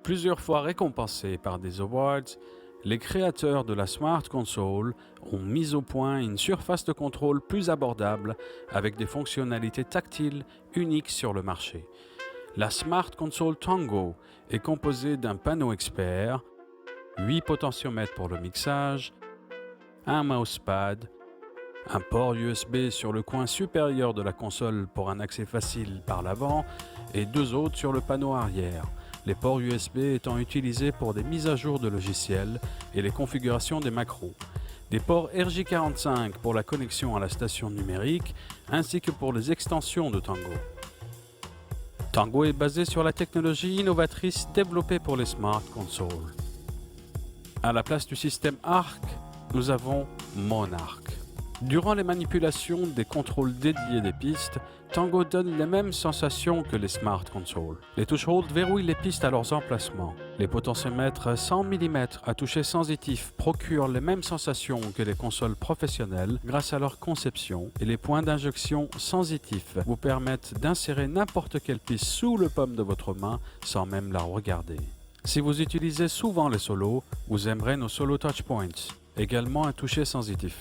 Plusieurs fois récompensés par des awards, les créateurs de la Smart Console ont mis au point une surface de contrôle plus abordable avec des fonctionnalités tactiles uniques sur le marché. La Smart Console Tango est composée d'un panneau expert, 8 potentiomètres pour le mixage, un mousepad, un port USB sur le coin supérieur de la console pour un accès facile par l'avant et 2 autres sur le panneau arrière. Les ports USB étant utilisés pour des mises à jour de logiciels et les configurations des macros. Des ports RJ45 pour la connexion à la station numérique ainsi que pour les extensions de Tango. Tango est basé sur la technologie innovatrice développée pour les Smart Consoles. À la place du système ARC, nous avons Monarch. Durant les manipulations des contrôles dédiés des pistes, Tango donne les mêmes sensations que les Smart Consoles. Les touches hold verrouillent les pistes à leurs emplacements. Les potentiomètres 100 mm à toucher sensitif procurent les mêmes sensations que les consoles professionnelles grâce à leur conception et les points d'injection sensitifs vous permettent d'insérer n'importe quelle piste sous le paume de votre main sans même la regarder. Si vous utilisez souvent les solos, vous aimerez nos Solo Touch Points, également un toucher sensitif.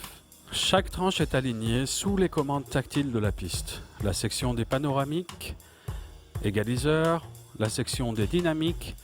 Chaque tranche est alignée sous les commandes tactiles de la piste. La section des panoramiques, égaliseurs, la section des dynamiques,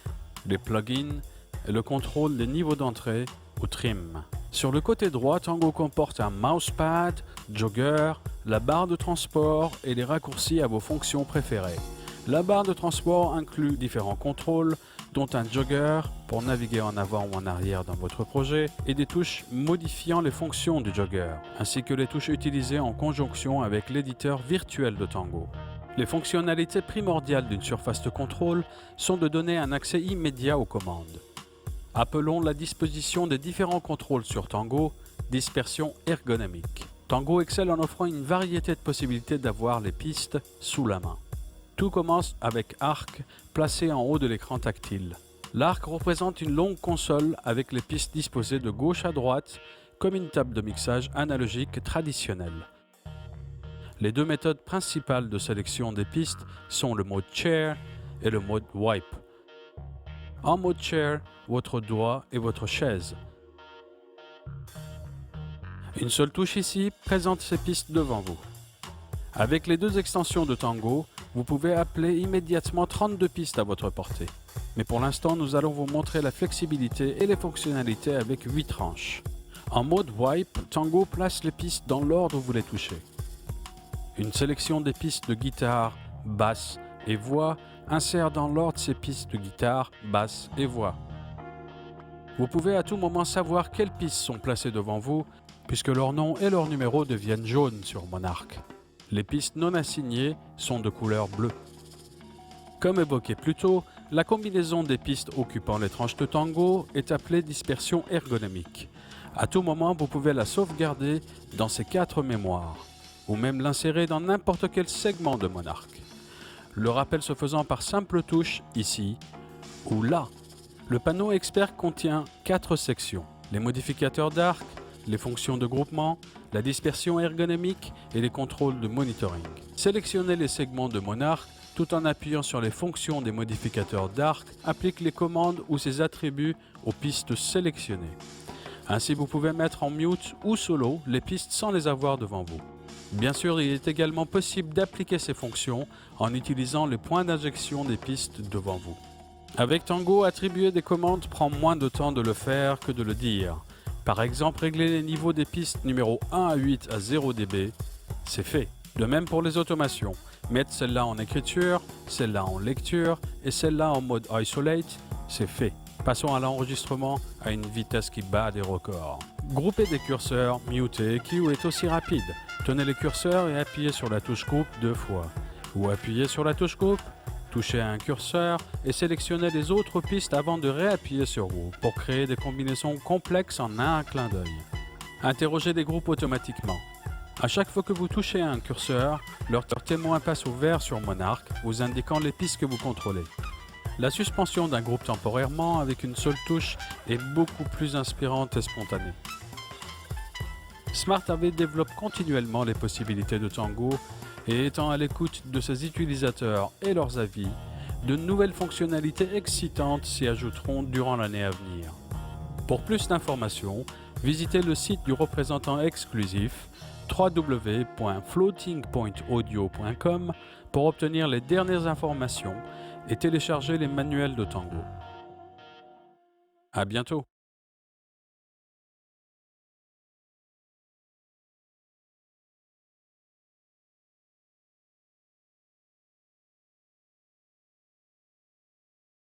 les plugins et le contrôle des niveaux d'entrée ou trim. Sur le côté droit, Tango comporte un mousepad, jogger, la barre de transport et les raccourcis à vos fonctions préférées. La barre de transport inclut différents contrôles, dont un jogger pour naviguer en avant ou en arrière dans votre projet et des touches modifiant les fonctions du jogger, ainsi que les touches utilisées en conjonction avec l'éditeur virtuel de Tango. Les fonctionnalités primordiales d'une surface de contrôle sont de donner un accès immédiat aux commandes. Appelons la disposition des différents contrôles sur Tango dispersion ergonomique. Tango excelle en offrant une variété de possibilités d'avoir les pistes sous la main. Tout commence avec ARC, placé en haut de l'écran tactile. L'ARC représente une longue console avec les pistes disposées de gauche à droite, comme une table de mixage analogique traditionnelle. Les 2 méthodes principales de sélection des pistes sont le mode Chair et le mode Wipe. En mode Chair, votre doigt est votre chaise. Une seule touche ici présente ces pistes devant vous. Avec les 2 extensions de Tango, vous pouvez appeler immédiatement 32 pistes à votre portée. Mais pour l'instant, nous allons vous montrer la flexibilité et les fonctionnalités avec 8 tranches. En mode Wipe, Tango place les pistes dans l'ordre où vous les touchez. Une sélection des pistes de guitare, basse et voix insère dans l'ordre ces pistes de guitare, basse et voix. Vous pouvez à tout moment savoir quelles pistes sont placées devant vous, puisque leur nom et leur numéro deviennent jaunes sur Monarch. Les pistes non assignées sont de couleur bleue. Comme évoqué plus tôt, la combinaison des pistes occupant les tranches de Tango est appelée dispersion ergonomique. À tout moment, vous pouvez la sauvegarder dans ces 4 mémoires, ou même l'insérer dans n'importe quel segment de Monarch. Le rappel se faisant par simple touche ici ou là. Le panneau expert contient 4 sections, les modificateurs d'arc, les fonctions de groupement, la dispersion ergonomique et les contrôles de monitoring. Sélectionnez les segments de Monarch tout en appuyant sur les fonctions des modificateurs d'arc, applique les commandes ou ses attributs aux pistes sélectionnées. Ainsi, vous pouvez mettre en mute ou solo les pistes sans les avoir devant vous. Bien sûr, il est également possible d'appliquer ces fonctions en utilisant les points d'injection des pistes devant vous. Avec Tango, attribuer des commandes prend moins de temps de le faire que de le dire. Par exemple, régler les niveaux des pistes numéro 1 à 8 à 0 dB, c'est fait. De même pour les automations, mettre celle-là en écriture, celle-là en lecture et celle-là en mode isolate, c'est fait. Passons à l'enregistrement à une vitesse qui bat des records. Grouper des curseurs, mute et EQ est aussi rapide. Tenez les curseurs et appuyez sur la touche groupe 2 fois. Ou appuyez sur la touche groupe, touchez un curseur et sélectionnez les autres pistes avant de réappuyer sur vous pour créer des combinaisons complexes en un clin d'œil. Interrogez des groupes automatiquement. À chaque fois que vous touchez un curseur, leur témoin passe au vert sur Monarch, vous indiquant les pistes que vous contrôlez. La suspension d'un groupe temporairement avec une seule touche est beaucoup plus inspirante et spontanée. Smart AV développe continuellement les possibilités de Tango et étant à l'écoute de ses utilisateurs et leurs avis, de nouvelles fonctionnalités excitantes s'y ajouteront durant l'année à venir. Pour plus d'informations, visitez le site du représentant exclusif www.floating.audio.com pour obtenir les dernières informations et télécharger les manuels de Tango. À bientôt!